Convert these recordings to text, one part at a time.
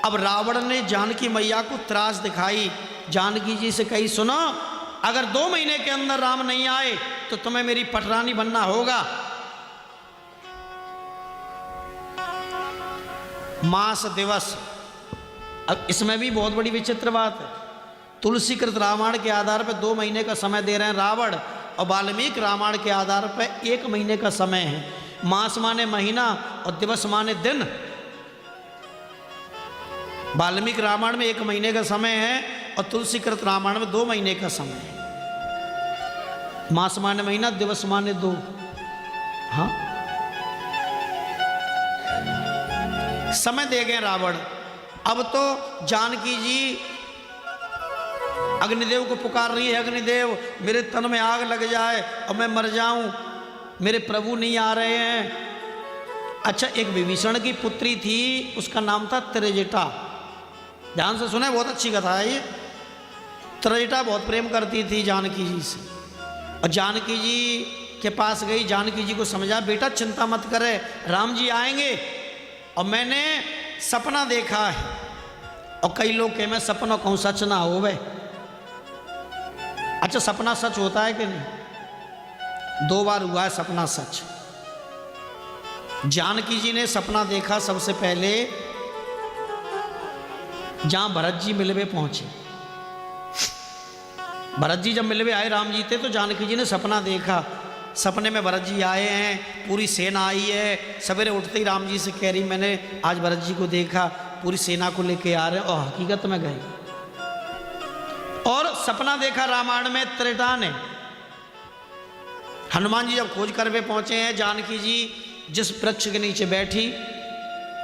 अब रावण ने जानकी मैया को त्रास दिखाई, जानकी जी से कही सुनो, अगर 2 महीने के अंदर राम नहीं आए तो तुम्हें मेरी पटरानी बनना होगा। मास दिवस, अब इसमें भी बहुत बड़ी विचित्र बात है। तुलसीकृत रामायण के आधार पर 2 महीने का समय दे रहे हैं रावण, और वाल्मीकि रामायण के आधार पर 1 महीने का समय है। मास माने महीना और दिवस माने दिन। वाल्मीकि रामायण में 1 महीने का समय है और तुलसीकृत रामायण में 2 महीने का समय है। मास माने महीना, दिवस माने 2। हाँ, समय दे गए रावण। अब तो जानकी जी अग्निदेव को पुकार रही है, अग्निदेव मेरे तन में आग लग जाए और मैं मर जाऊं, मेरे प्रभु नहीं आ रहे हैं। अच्छा, एक विभीषण की पुत्री थी, उसका नाम था त्रिजटा। ध्यान से सुने, बहुत अच्छी कथा है ये। त्रिजटा बहुत प्रेम करती थी जानकी जी से, और जानकी जी के पास गई, जानकी जी को समझा, बेटा चिंता मत करे, राम जी आएंगे, और मैंने सपना देखा है। और कई लोग कहे मैं सपना कहूँ सच ना हो वे। अच्छा, सपना सच होता है कि नहीं? 2 बार हुआ है सपना सच। जानकी जी ने सपना देखा सबसे पहले जहां भरत जी मिलवे पहुंचे। भरत जी जब मिलवे आए राम जी थे, तो जानकी जी ने सपना देखा। सपने में भरत जी आए हैं, पूरी सेना आई है। सवेरे उठते ही राम जी से कह रही मैंने आज भरत जी को देखा, पूरी सेना को लेके आ रहे हैं, और हकीकत में गए। और सपना देखा रामायण में त्रेता ने। हनुमान जी जब खोज करवे पहुंचे हैं, जानकी जी जिस वृक्ष के नीचे बैठी।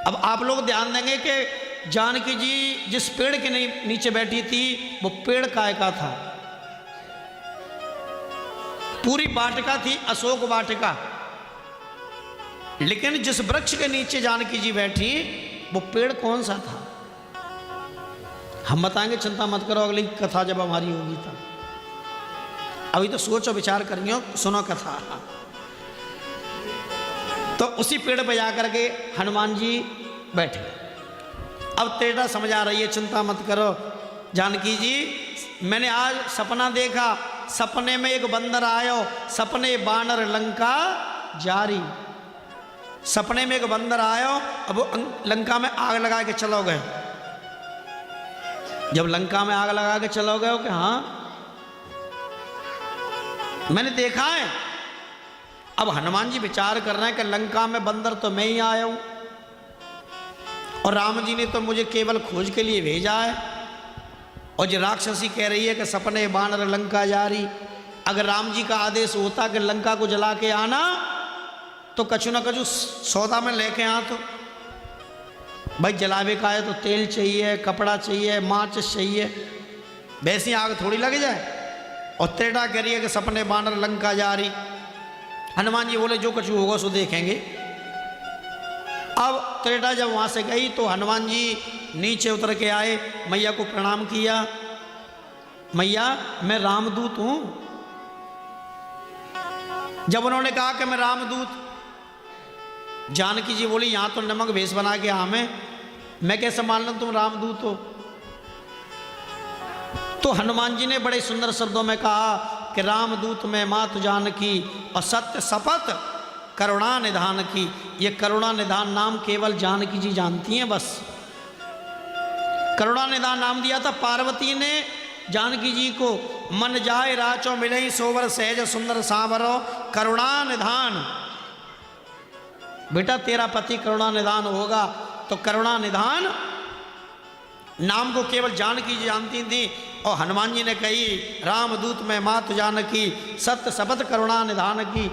अब आप लोग ध्यान देंगे कि जानकी जी जिस पेड़ के नीचे बैठी थी, वो पेड़ काय का था? पूरी वाटिका थी, अशोक वाटिका। लेकिन जिस वृक्ष के नीचे जानकी जी बैठी, वो पेड़ कौन सा था? हम बताएंगे, चिंता मत करो, अगली कथा जब हमारी होगी तब। अभी तो सोचो विचार करियो, सुनो कथा। तो उसी पेड़ पर जाकर के हनुमान जी बैठे। अब त्रेता समझा रही है, चिंता मत करो जानकी जी, मैंने आज सपना देखा, सपने में एक बंदर आयो, सपने बानर लंका जारी। सपने में एक बंदर आयो, अब वो लंका में आग लगा के चलो गए। जब लंका में आग लगा के चलो गए हो कि हाँ मैंने देखा है। अब हनुमान जी विचार कर रहे हैं कि लंका में बंदर तो मैं ही आया हूं, और राम जी ने तो मुझे केवल खोज के लिए भेजा है, और जो राक्षसी कह रही है कि सपने बानर लंका जारी। अगर राम जी का आदेश होता कि लंका को जला के आना, तो कछु ना कछु सौदा में लेके आ। तो भाई जलावे का है तो तेल चाहिए, कपड़ा चाहिए, माचिस चाहिए, वैसी आग थोड़ी लग जाए। और त्रेता कह रही है कि सपने बानर लंका जारी। हनुमान जी बोले जो कुछ होगा सो देखेंगे। अब त्रेता जब वहाँ से गई तो हनुमान जी नीचे उतर के आए, मैया को प्रणाम किया। मैया मैं रामदूत हूँ। जब उन्होंने कहा कि मैं रामदूत, जानकी जी बोली यहाँ तो नमक भेष बना के हमें, मैं कैसे मान लूँ तुम रामदूत हो? तो हनुमान जी ने बड़े सुंदर शब्दों में कहा कि रामदूत में मात जानकी और सत्य शपथ करुणा निधान की। ये करुणा निधान नाम केवल जानकी जी जानती हैं बस। करुणा निधान नाम दिया था पार्वती ने जानकी जी को। मन जाए राचो मिले सोवर सहज सुंदर सांवरो करुणा निधान। बेटा तेरा पति करुणा निधान होगा, तो करुणा निधान नाम को केवल जानकी जी जानती थी। और हनुमान जी ने कही रामदूत में मात जानकी सत्य शपथ करुणा निधान की।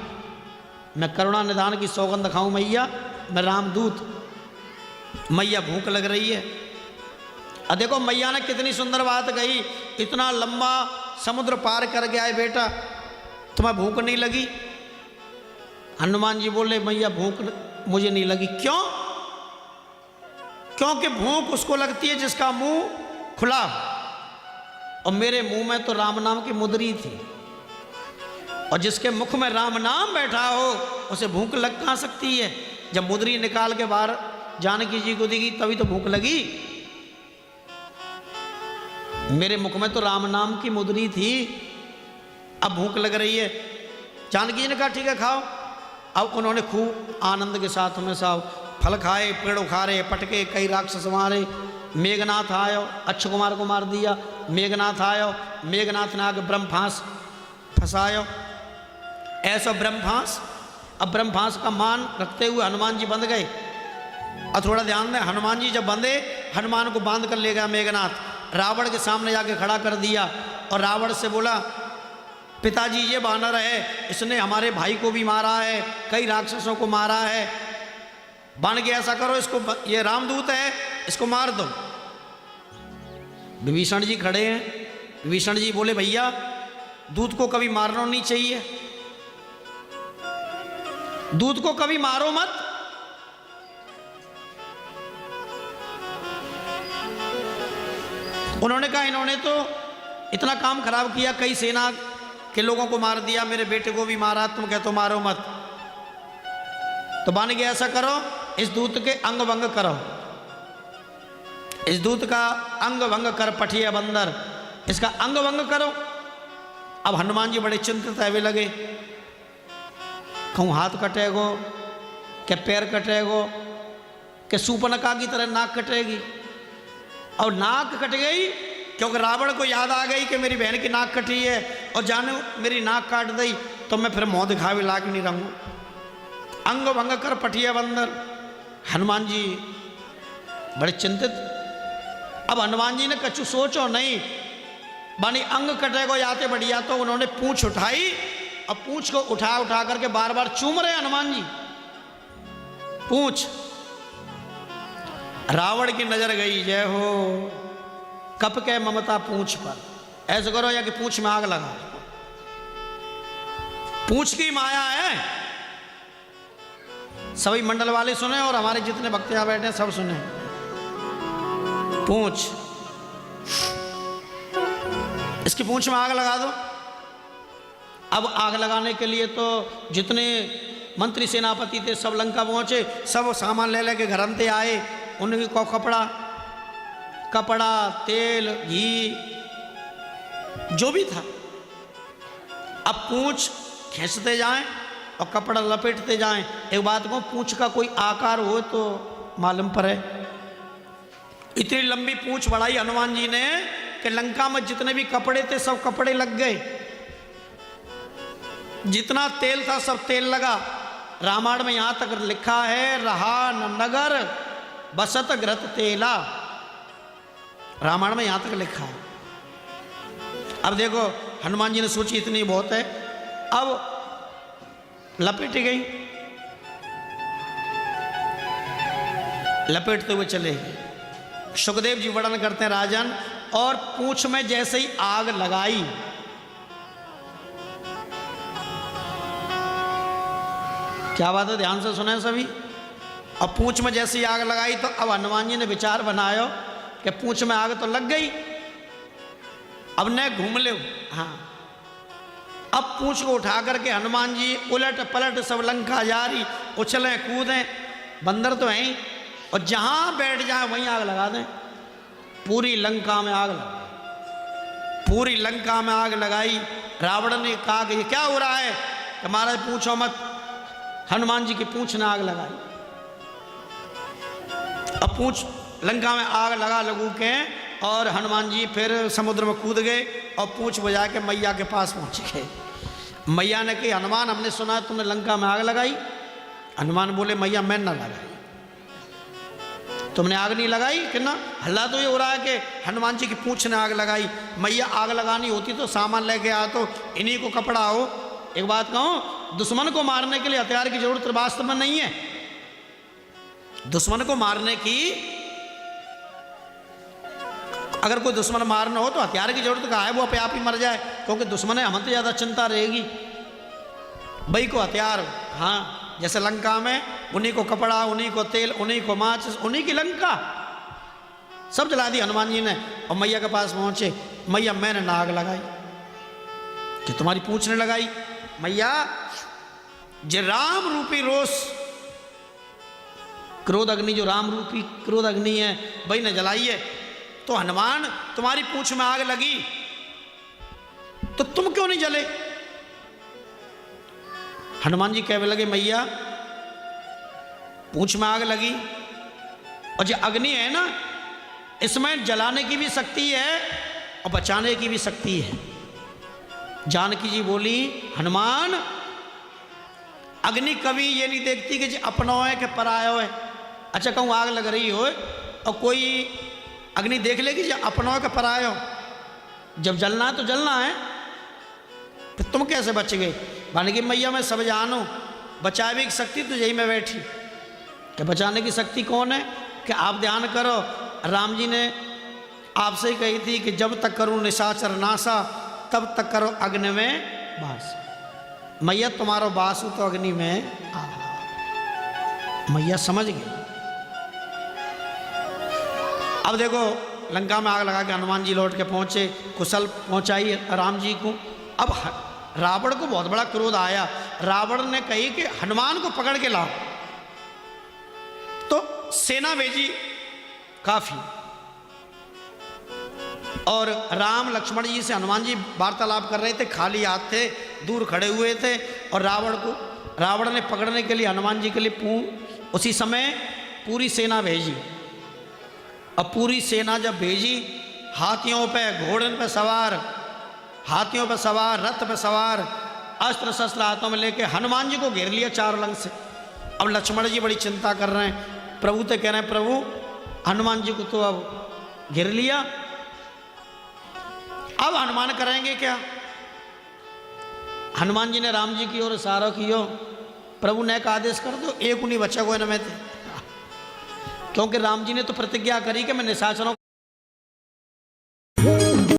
मैं करुणा निधान की सौगंध खाऊं मैया, मैं रामदूत। मैया भूख लग रही है। और देखो मैया ने कितनी सुंदर बात कही, इतना लंबा समुद्र पार कर गया है बेटा, तुम्हें भूख नहीं लगी? हनुमान जी बोले मैया भूख मुझे नहीं लगी। क्यों? क्योंकि भूख उसको लगती है जिसका मुंह खुला, और मेरे मुंह में तो राम नाम की मुद्री थी, और जिसके मुख में राम नाम बैठा हो उसे भूख लग कहाँ सकती है? जब मुद्री निकाल के बाहर जानकी जी को देगी तभी तो भूख लगी। मेरे मुख में तो राम नाम की मुद्री थी, अब भूख लग रही है। जानकी जी ने कहा ठीक है खाओ। अब उन्होंने खूब आनंद के साथ में सब फल खाए, पेड़ उखाड़े, पटके, कई राक्षस मारे। मेघनाथ आयो, अक्ष कुमार को मार दिया। मेघनाथ आयो, मेघनाथ ने आके ब्रह्मफांस फंसायो, ऐसा ब्रह्मफांस। अब ब्रह्मफांस का मान रखते हुए हनुमान जी बंध गए। और थोड़ा ध्यान दें, हनुमान जी जब बंधे, हनुमान को बांध कर ले गया मेघनाथ, रावण के सामने जाके खड़ा कर दिया और रावण से बोला पिताजी ये बानर है, इसने हमारे भाई को भी मारा है, कई राक्षसों को मारा है, बन के ऐसा करो इसको, ये रामदूत है, इसको मार दो। विभीषण जी खड़े हैं। विभीषण जी बोले भैया दूत को कभी मारना नहीं चाहिए, दूत को कभी मारो मत। उन्होंने कहा इन्होंने तो इतना काम खराब किया, कई सेना के लोगों को मार दिया, मेरे बेटे को भी मारा, तुम कहते हो मारो मत। तो बन गया ऐसा करो, इस दूत के अंग भंग करो, इस दूत का अंग भंग कर पठिया बंदर, इसका अंग भंग करो। अब हनुमान जी बड़े चिंतित हुए लगे, कहूँ हाथ कटेगो, क्या पैर कटेगो, क्या सूपनका की तरह नाक कटेगी। और नाक कट गई क्योंकि रावण को याद आ गई कि मेरी बहन की नाक कटी है, और जाने मेरी नाक काट दी तो मैं फिर मुँह दिखावे लायक नहीं रहूँगा। अंग भंग कर पठिया बंदर। हनुमान जी बड़े चिंतित। अब हनुमान जी ने कछु सोचो नहीं, बानी अंग कटेगो याते बढ़िया, तो उन्होंने पूंछ उठाई और पूंछ को उठा उठा करके बार बार चूम रहे हनुमान जी पूंछ। रावण की नजर गई, जय हो कप के ममता पूंछ पर, ऐसे करो या कि पूंछ में आग लगा, पूंछ की माया है। सभी मंडल वाले सुने और हमारे जितने भक्त यहां बैठे हैं सब सुने। पूंछ, इसकी पूंछ में आग लगा दो। अब आग लगाने के लिए तो जितने मंत्री सेनापति थे सब लंका पहुंचे, सब सामान ले लेके घर अंते आए। उनकी को कपड़ा तेल घी जो भी था, अब पूंछ खींचते जाएं और कपड़ा लपेटते जाएं। एक बात को, पूंछ का कोई आकार हो तो मालूम पड़े। इतनी लंबी पूंछ बढ़ाई हनुमान जी ने कि लंका में जितने भी कपड़े थे सब कपड़े लग गए, जितना तेल था सब तेल लगा। रामायण में यहां तक लिखा है, रहा न नगर बसत घृत तेला। रामायण में यहां तक लिखा है। अब देखो हनुमान जी ने सोची इतनी बहुत है, अब लपेट गई, लपेटते हुए चले गए। सुखदेव जी वर्णन करते हैं राजन, और पूंछ में जैसे ही आग लगाई, क्या बात है, ध्यान से सुने सभी। अब पूंछ में जैसे ही आग लगाई तो अब हनुमान जी ने विचार बनाया कि पूंछ में आग तो लग गई, अब न घूम ले। हाँ, अब पूंछ को उठा करके हनुमान जी उलट पलट सब लंका जारी, उछलें कूदें, बंदर तो हैं, और जहां बैठ जाए वहीं आग लगा दें। पूरी लंका में आग लगाई, पूरी लंका में आग लगाई। रावण ने कहा कि ये क्या हो रहा है, कि महाराज पूछो मत। हनुमान जी की पूंछ ने आग लगाई। अब पूंछ लंका में आग लगा लगू के, और हनुमान जी फिर समुद्र में कूद गए और पूंछ बजा के मैया के पास पहुंच गए। मैया ने कही हनुमान हमने सुना है तुमने लंका में आग लगाई। हनुमान बोले मैया मैं ना लगाई, तुमने आग नहीं लगाई। कि ना, हल्ला तो ये हो रहा है कि हनुमान जी की पूंछ ने आग लगाई। मैया आग लगानी होती तो सामान लेके आ, तो इन्हीं को कपड़ा हो। एक बात कहूं, दुश्मन को मारने के लिए हथियार की जरूरत वास्तव में नहीं है। दुश्मन को मारने की, अगर कोई दुश्मन मारना हो तो हथियार की जरूरत कहाँ है, वो अपने आप ही मर जाए, क्योंकि दुश्मन है हमसे ज्यादा चिंता रहेगी। भाई को हथियार, हाँ, जैसे लंका में उन्हीं को कपड़ा, उन्हीं को तेल, उन्हीं को माचिस, उन्हीं की लंका सब जला दी हनुमान जी ने। और मैया के पास पहुंचे, मैया मैंने नाग लगाई कि तुम्हारी पूंछ ने लगाई। मैया जे राम रूपी रोष, क्रोध अग्नि, जो राम रूपी क्रोध अग्नि है, भाई ने जलाई है। तो हनुमान तुम्हारी पूंछ में आग लगी तो तुम क्यों नहीं जले? हनुमान जी कहने लगे मैया पूंछ में आग लगी और जो अग्नि है ना इसमें जलाने की भी शक्ति है और बचाने की भी शक्ति है। जानकी जी बोली हनुमान अग्नि कभी ये नहीं देखती कि अपना है कि परायो है। अच्छा कहूँ आग लग रही हो और कोई अग्नि देख लेगी जो अपना है कि परायो, जब जलना है तो जलना है, तो तुम कैसे बच गए? माने कि मैया मैं सब जानू, बचाने की शक्ति तो यही में बैठी। कि बचाने की शक्ति कौन है? कि आप ध्यान करो, राम जी ने आपसे ही कही थी कि जब तक करूँ निशाचर नासा तब तक करो अग्नि में वास। मैया तुम्हारो वासु तो अग्नि में आ। मैया समझ गई। अब देखो लंका में आग लगा के हनुमान जी लौट के पहुंचे, कुशल पहुंचाई राम जी को। अब रावण को बहुत बड़ा क्रोध आया। रावण ने कही कि हनुमान को पकड़ के लाओ, तो सेना भेजी काफी। और राम लक्ष्मण जी से हनुमान जी वार्तालाप कर रहे थे, खाली हाथ थे, दूर खड़े हुए थे। और रावण ने पकड़ने के लिए हनुमान जी के लिए उसी समय पूरी सेना भेजी। अब पूरी सेना जब भेजी, हाथियों पे घोड़न पे सवार, हाथियों पे सवार, रथ पे सवार, अस्त्र शस्त्र हाथों में लेके हनुमान जी को घेर लिया चार लंग से। अब लक्ष्मण जी बड़ी चिंता कर रहे हैं। प्रभु तो कह रहे हैं प्रभु हनुमान जी को तो अब घेर लिया, अब हनुमान करेंगे क्या? हनुमान जी ने राम जी की ओर इशारा कियो, प्रभु ने का आदेश कर दो, एक उन्हीं बच्चा को इनमें थे। क्योंकि राम जी ने तो प्रतिज्ञा करी कि मैं निशाचरों